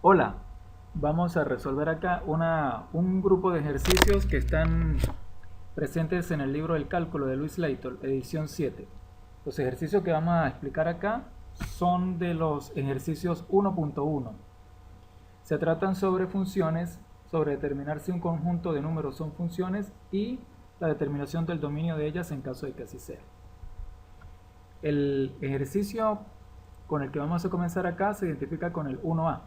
Hola, vamos a resolver acá un grupo de ejercicios que están presentes en el libro del cálculo de Luis Leighton, edición 7. Los ejercicios que vamos a explicar acá son de los ejercicios 1.1. Se tratan sobre funciones, sobre determinar si un conjunto de números son funciones y la determinación del dominio de ellas en caso de que así sea. El ejercicio con el que vamos a comenzar acá se identifica con el 1A.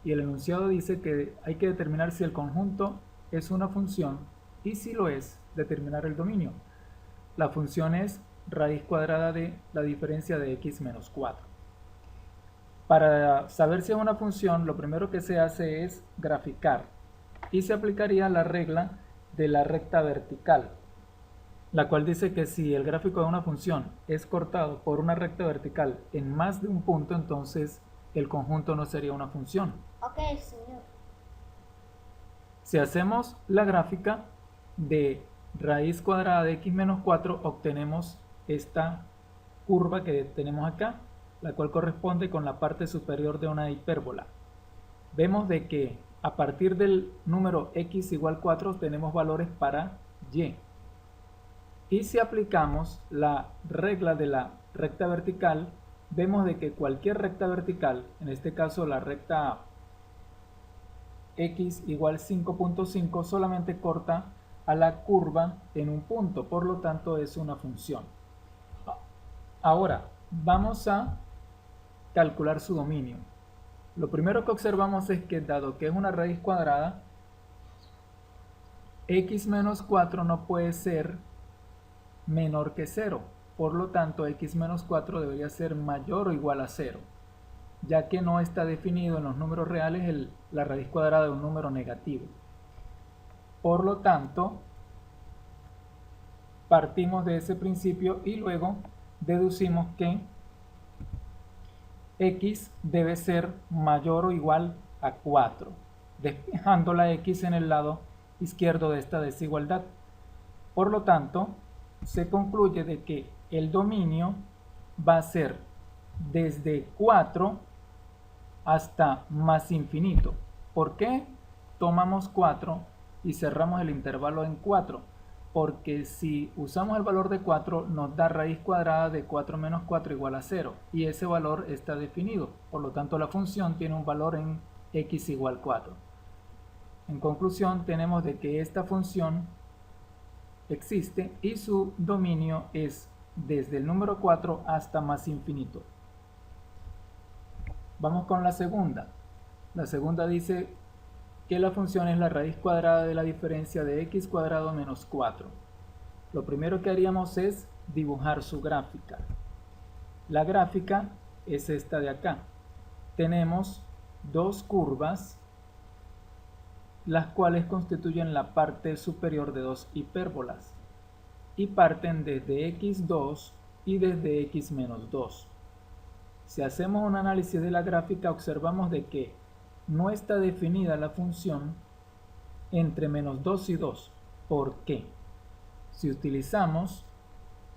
Y el enunciado dice que hay que determinar si el conjunto es una función y si lo es, determinar el dominio. La función es raíz cuadrada de la diferencia de x menos 4. Para saber si es una función, lo primero que se hace es graficar y se aplicaría la regla de la recta vertical, la cual dice que si el gráfico de una función es cortado por una recta vertical en más de un punto, entonces el conjunto no sería una función. Ok, señor. Si hacemos la gráfica de raíz cuadrada de x menos 4, obtenemos esta curva que tenemos acá, la cual corresponde con la parte superior de una hipérbola. Vemos de que a partir del número x igual 4 tenemos valores para y. Y si aplicamos la regla de la recta vertical, vemos de que cualquier recta vertical, en este caso la recta x igual 5.5, solamente corta a la curva en un punto, por lo tanto es una función. Ahora vamos a calcular su dominio. Lo primero que observamos es que dado que es una raíz cuadrada, x menos 4 no puede ser menor que 0, por lo tanto x menos 4 debería ser mayor o igual a 0, ya que no está definido en los números reales la raíz cuadrada de un número negativo. Por lo tanto, partimos de ese principio y luego deducimos que x debe ser mayor o igual a 4, despejando la x en el lado izquierdo de esta desigualdad. Por lo tanto, se concluye de que el dominio va a ser desde 4 hasta más infinito. ¿Por qué tomamos 4 y cerramos el intervalo en 4? Porque si usamos el valor de 4 nos da raíz cuadrada de 4 menos 4 igual a 0 y ese valor está definido, por lo tanto la función tiene un valor en x igual 4. En conclusión, tenemos de que esta función existe y su dominio es desde el número 4 hasta más infinito. Vamos con la segunda. La segunda dice que la función es la raíz cuadrada de la diferencia de x cuadrado menos 4. Lo primero que haríamos es dibujar su gráfica. La gráfica es esta de acá. Tenemos dos curvas, las cuales constituyen la parte superior de dos hipérbolas y parten desde x2 y desde x menos 2. Si hacemos un análisis de la gráfica, observamos de que no está definida la función entre menos 2 y 2. ¿Por qué? Si utilizamos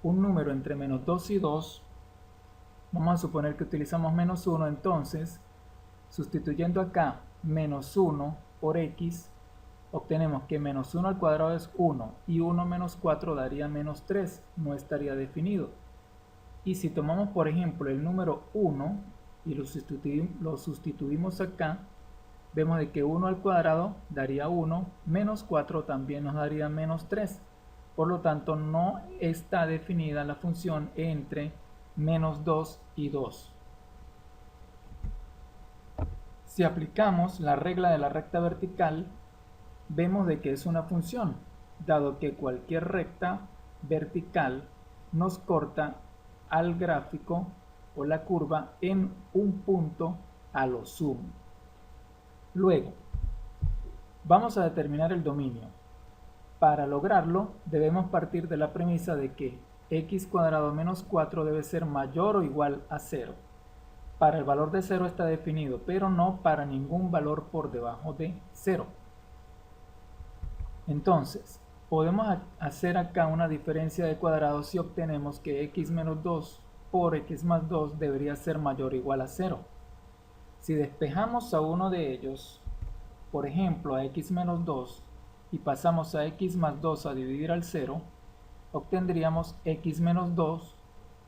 un número entre menos 2 y 2, vamos a suponer que utilizamos menos 1, entonces, sustituyendo acá menos 1 por x, obtenemos que menos 1 al cuadrado es 1 y 1 menos 4 daría menos 3, no estaría definido. Y si tomamos por ejemplo el número 1 y lo sustituimos acá, vemos de que 1 al cuadrado daría 1, menos 4 también nos daría menos 3. Por lo tanto, no está definida la función entre menos 2 y 2. Si aplicamos la regla de la recta vertical, vemos de que es una función, dado que cualquier recta vertical nos corta al gráfico o la curva en un punto a lo sumo. Luego, vamos a determinar el dominio. Para lograrlo, debemos partir de la premisa de que x cuadrado menos 4 debe ser mayor o igual a 0. Para el valor de 0 está definido, pero no para ningún valor por debajo de 0. Entonces, podemos hacer acá una diferencia de cuadrados y obtenemos que x menos 2 por x más 2 debería ser mayor o igual a 0. Si despejamos a uno de ellos, por ejemplo a x menos 2, y pasamos a x más 2 a dividir al 0, obtendríamos x menos 2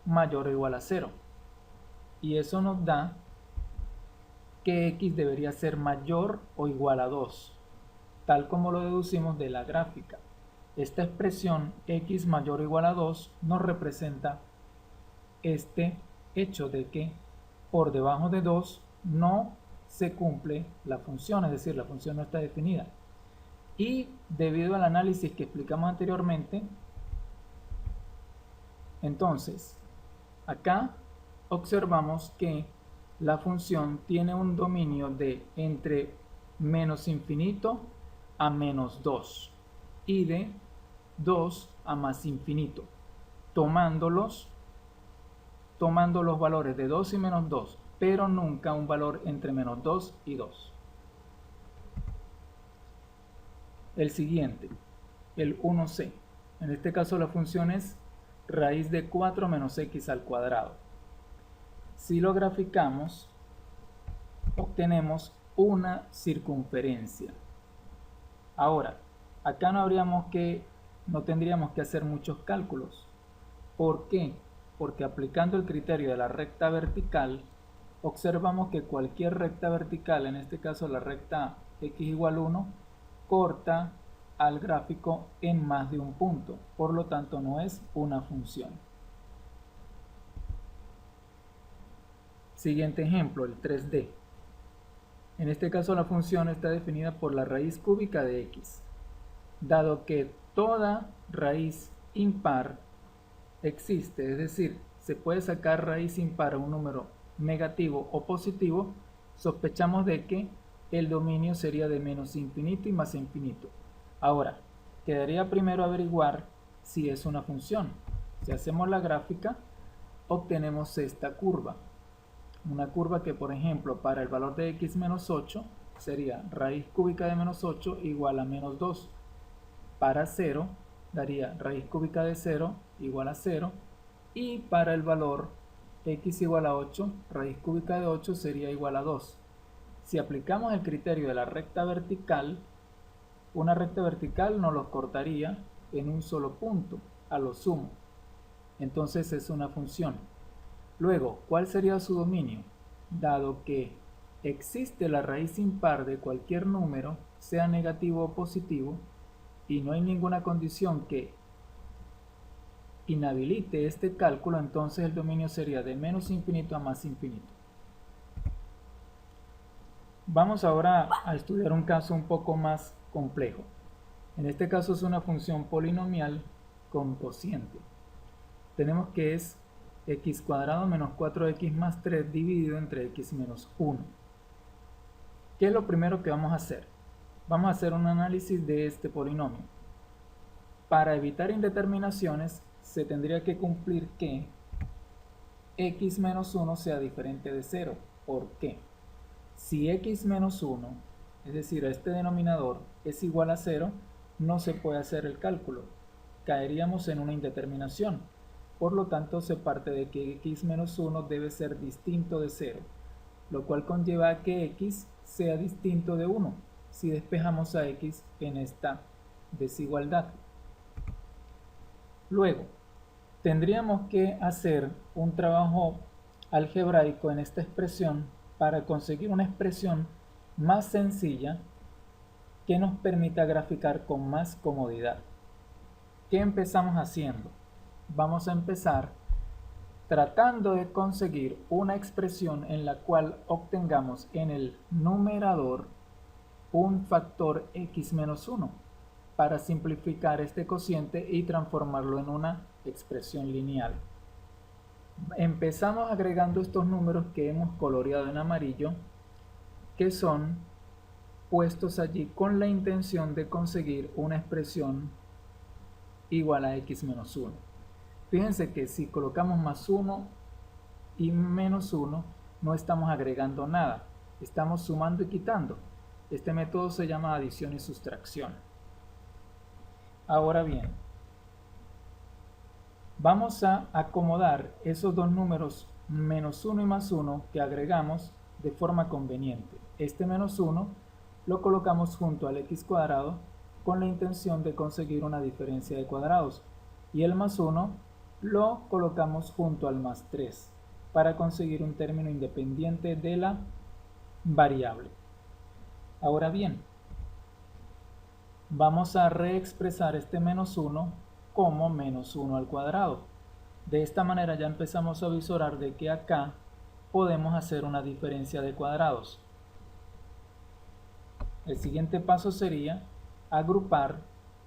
mayor o igual a 0. Y eso nos da que x debería ser mayor o igual a 2, tal como lo deducimos de la gráfica. Esta expresión x mayor o igual a 2 nos representa este hecho de que por debajo de 2 no se cumple la función, es decir, la función no está definida. Y debido al análisis que explicamos anteriormente, entonces acá observamos que la función tiene un dominio de entre menos infinito a menos 2 y de 2 a más infinito, tomando los valores de 2 y menos 2, pero nunca un valor entre menos 2 y 2. El siguiente, el 1c. En este caso la función es raíz de 4 menos x al cuadrado. Si lo graficamos, obtenemos una circunferencia. Ahora, acá no tendríamos que hacer muchos cálculos. ¿Por qué? Porque aplicando el criterio de la recta vertical, observamos que cualquier recta vertical, en este caso la recta x igual 1, corta al gráfico en más de un punto, por lo tanto no es una función. Siguiente ejemplo, el 3D. En este caso la función está definida por la raíz cúbica de x. Dado que toda raíz impar existe, es decir, se puede sacar raíz impar a un número negativo o positivo, sospechamos de que el dominio sería de menos infinito y más infinito. Ahora, quedaría primero averiguar si es una función. Si hacemos la gráfica, obtenemos esta curva. Una curva que, por ejemplo, para el valor de x menos 8 sería raíz cúbica de menos 8 igual a menos 2. Para 0 daría raíz cúbica de 0 igual a 0. Y para el valor x igual a 8, raíz cúbica de 8 sería igual a 2. Si aplicamos el criterio de la recta vertical, una recta vertical nos los cortaría en un solo punto, a lo sumo. Entonces es una función. Luego, ¿cuál sería su dominio? Dado que existe la raíz impar de cualquier número, sea negativo o positivo, y no hay ninguna condición que inhabilite este cálculo, entonces el dominio sería de menos infinito a más infinito. Vamos ahora a estudiar un caso un poco más complejo. En este caso es una función polinomial con cociente. Tenemos que es x cuadrado menos 4x más 3 dividido entre x menos 1. ¿Qué es lo primero que vamos a hacer? Vamos a hacer un análisis de este polinomio. Para evitar indeterminaciones, se tendría que cumplir que x menos 1 sea diferente de 0. ¿Por qué? Si x menos 1, es decir, este denominador, es igual a 0, no se puede hacer el cálculo. Caeríamos en una indeterminación. Por lo tanto, se parte de que x menos 1 debe ser distinto de 0, lo cual conlleva a que x sea distinto de 1, si despejamos a x en esta desigualdad. Luego, tendríamos que hacer un trabajo algebraico en esta expresión para conseguir una expresión más sencilla que nos permita graficar con más comodidad. ¿Qué empezamos haciendo? Vamos a empezar tratando de conseguir una expresión en la cual obtengamos en el numerador un factor x menos 1 para simplificar este cociente y transformarlo en una expresión lineal. Empezamos agregando estos números que hemos coloreado en amarillo, que son puestos allí con la intención de conseguir una expresión igual a x menos 1. Fíjense que si colocamos más 1 y menos 1, no estamos agregando nada, estamos sumando y quitando. Este método se llama adición y sustracción. Ahora bien, vamos a acomodar esos dos números menos 1 y más 1 que agregamos de forma conveniente. Este menos 1 lo colocamos junto al x cuadrado con la intención de conseguir una diferencia de cuadrados, y el más 1 lo colocamos junto al más 3 para conseguir un término independiente de la variable. Ahora bien, vamos a reexpresar este menos 1 como menos 1 al cuadrado. De esta manera ya empezamos a visorar de que acá podemos hacer una diferencia de cuadrados. El siguiente paso sería agrupar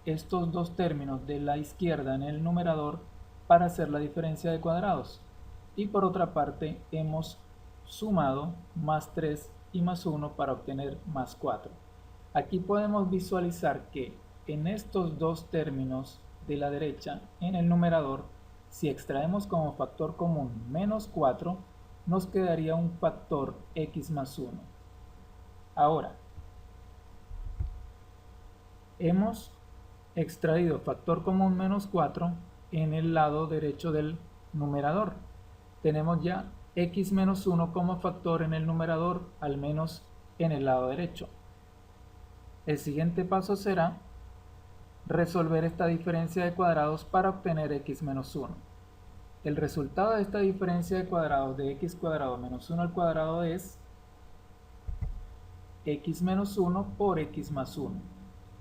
estos dos términos de la izquierda en el numerador para hacer la diferencia de cuadrados. Y por otra parte hemos sumado más 3 y más 1 para obtener más 4. Aquí podemos visualizar que en estos dos términos de la derecha en el numerador, si extraemos como factor común menos 4, nos quedaría un factor x más 1. Ahora, hemos extraído factor común menos 4 en el lado derecho del numerador. Tenemos ya x menos 1 como factor en el numerador, al menos en el lado derecho. El siguiente paso será resolver esta diferencia de cuadrados para obtener x menos 1. El resultado de esta diferencia de cuadrados de x cuadrado menos 1 al cuadrado es x menos 1 por x más 1.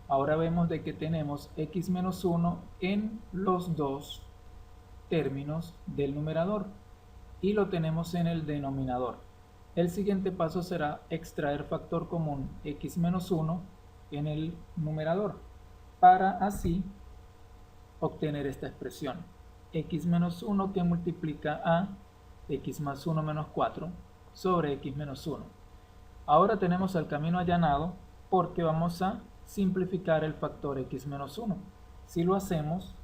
Ahora vemos de que tenemos x menos 1 en los dos términos del numerador y lo tenemos en el denominador. El siguiente paso será extraer factor común x menos 1 en el numerador para así obtener esta expresión x menos 1 que multiplica a x más 1 menos 4 sobre x menos 1. Ahora tenemos el camino allanado porque vamos a simplificar el factor x menos 1. Si lo hacemos,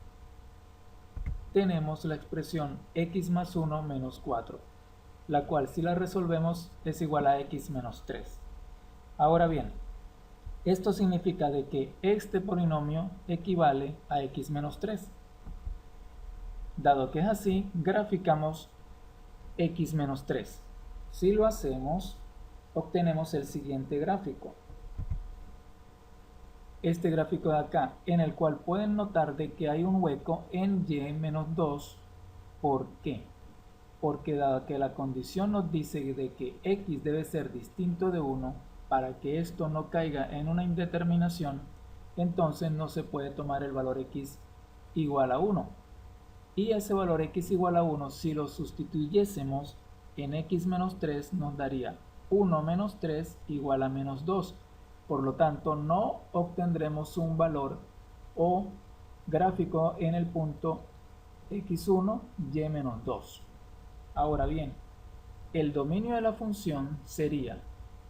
tenemos la expresión x más 1 menos 4, la cual si la resolvemos es igual a x menos 3. Ahora bien, esto significa de que este polinomio equivale a x menos 3. Dado que es así, graficamos x menos 3. Si lo hacemos, obtenemos el siguiente gráfico. Este gráfico de acá, en el cual pueden notar de que hay un hueco en y menos 2. ¿Por qué? Porque dado que la condición nos dice de que x debe ser distinto de 1, para que esto no caiga en una indeterminación, entonces no se puede tomar el valor x igual a 1. Y ese valor x igual a 1, si lo sustituyésemos en x menos 3, nos daría 1 menos 3 igual a menos 2. Por lo tanto, no obtendremos un valor o gráfico en el punto x1, y menos 2. Ahora bien, el dominio de la función sería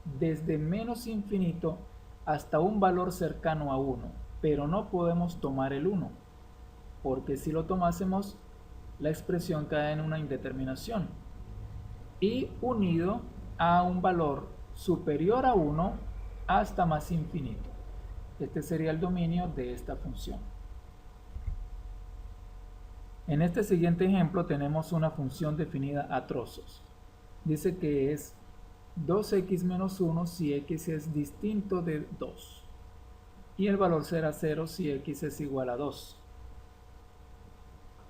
desde menos infinito hasta un valor cercano a 1, pero no podemos tomar el 1, porque si lo tomásemos, la expresión cae en una indeterminación, y unido a un valor superior a 1 hasta más infinito. Este sería el dominio de esta función. En este siguiente ejemplo tenemos una función definida a trozos. Dice que es 2x menos 1 si x es distinto de 2. Y el valor será 0 si x es igual a 2.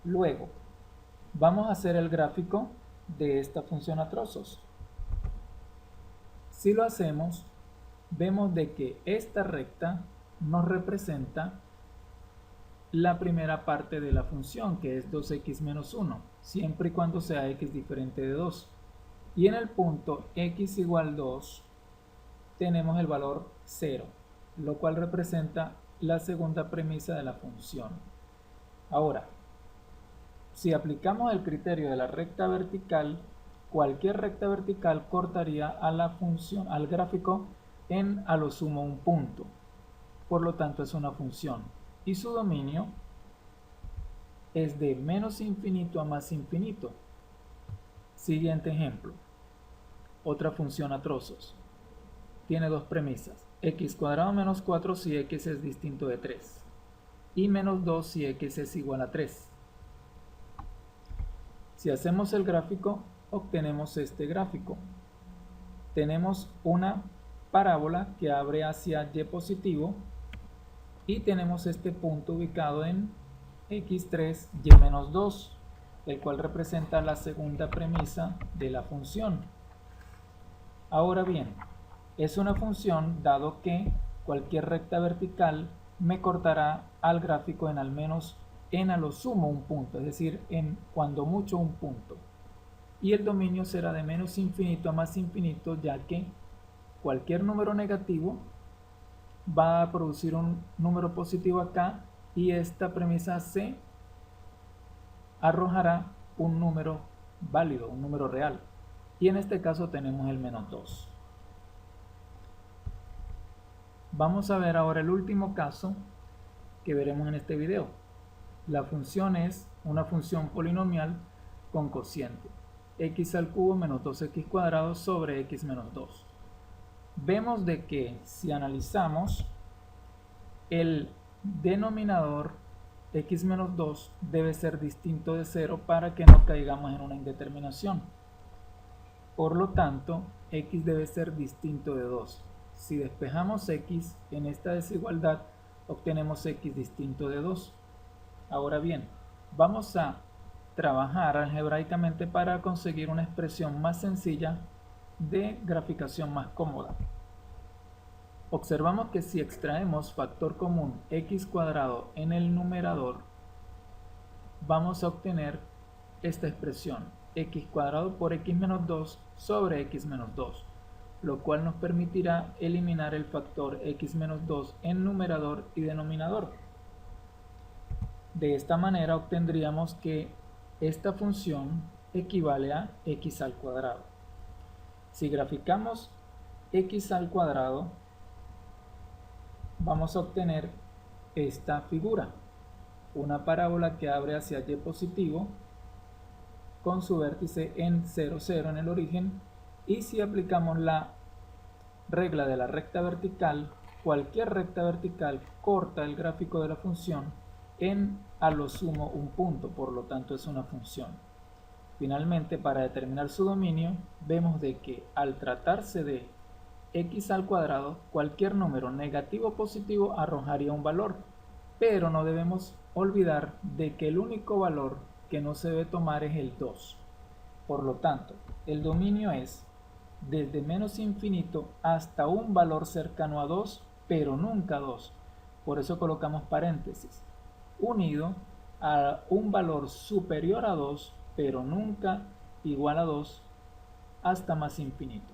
Luego, vamos a hacer el gráfico de esta función a trozos. Si lo hacemos, vemos de que esta recta nos representa la primera parte de la función, que es 2x menos 1, siempre y cuando sea x diferente de 2. Y en el punto x igual 2 tenemos el valor 0, lo cual representa la segunda premisa de la función. Ahora, si aplicamos el criterio de la recta vertical, cualquier recta vertical cortaría a la función, al gráfico en a lo sumo un punto. Por lo tanto es una función y su dominio es de menos infinito a más infinito. Siguiente ejemplo. Otra función a trozos. Tiene dos premisas. X cuadrado menos 4 si x es distinto de 3. Y menos 2 si x es igual a 3. Si hacemos el gráfico, obtenemos este gráfico. tenemos una parábola que abre hacia y positivo y tenemos este punto ubicado en x3 y menos 2, el cual representa la segunda premisa de la función. Ahora bien, es una función dado que cualquier recta vertical me cortará al gráfico en al menos en a lo sumo un punto, es decir, en cuando mucho un punto. Y el dominio será de menos infinito a más infinito, ya que cualquier número negativo va a producir un número positivo acá y esta premisa C arrojará un número válido, un número real. Y en este caso tenemos el menos 2. Vamos a ver ahora el último caso que veremos en este video. La función es una función polinomial con cociente x al cubo menos 2x cuadrado sobre x menos 2. Vemos de que si analizamos el denominador x menos 2 debe ser distinto de 0 para que no caigamos en una indeterminación. Por lo tanto, x debe ser distinto de 2. Si despejamos x en esta desigualdad, obtenemos x distinto de 2. Ahora bien, vamos a trabajar algebraicamente para conseguir una expresión más sencilla de graficación más cómoda. Observamos que si extraemos factor común x cuadrado en el numerador, vamos a obtener esta expresión x cuadrado por x menos 2 sobre x menos 2, lo cual nos permitirá eliminar el factor x menos 2 en numerador y denominador. De esta manera obtendríamos que esta función equivale a x al cuadrado. Si graficamos x al cuadrado, vamos a obtener esta figura, una parábola que abre hacia y positivo con su vértice en 0, 0 en el origen, y si aplicamos la regla de la recta vertical, cualquier recta vertical corta el gráfico de la función en a lo sumo un punto, por lo tanto es una función. Finalmente, para determinar su dominio, vemos de que al tratarse de x al cuadrado, cualquier número negativo o positivo arrojaría un valor, pero no debemos olvidar de que el único valor que no se debe tomar es el 2. Por lo tanto, el dominio es desde menos infinito hasta un valor cercano a 2, pero nunca 2. Por eso colocamos paréntesis, unido a un valor superior a 2, pero nunca igual a 2, hasta más infinito.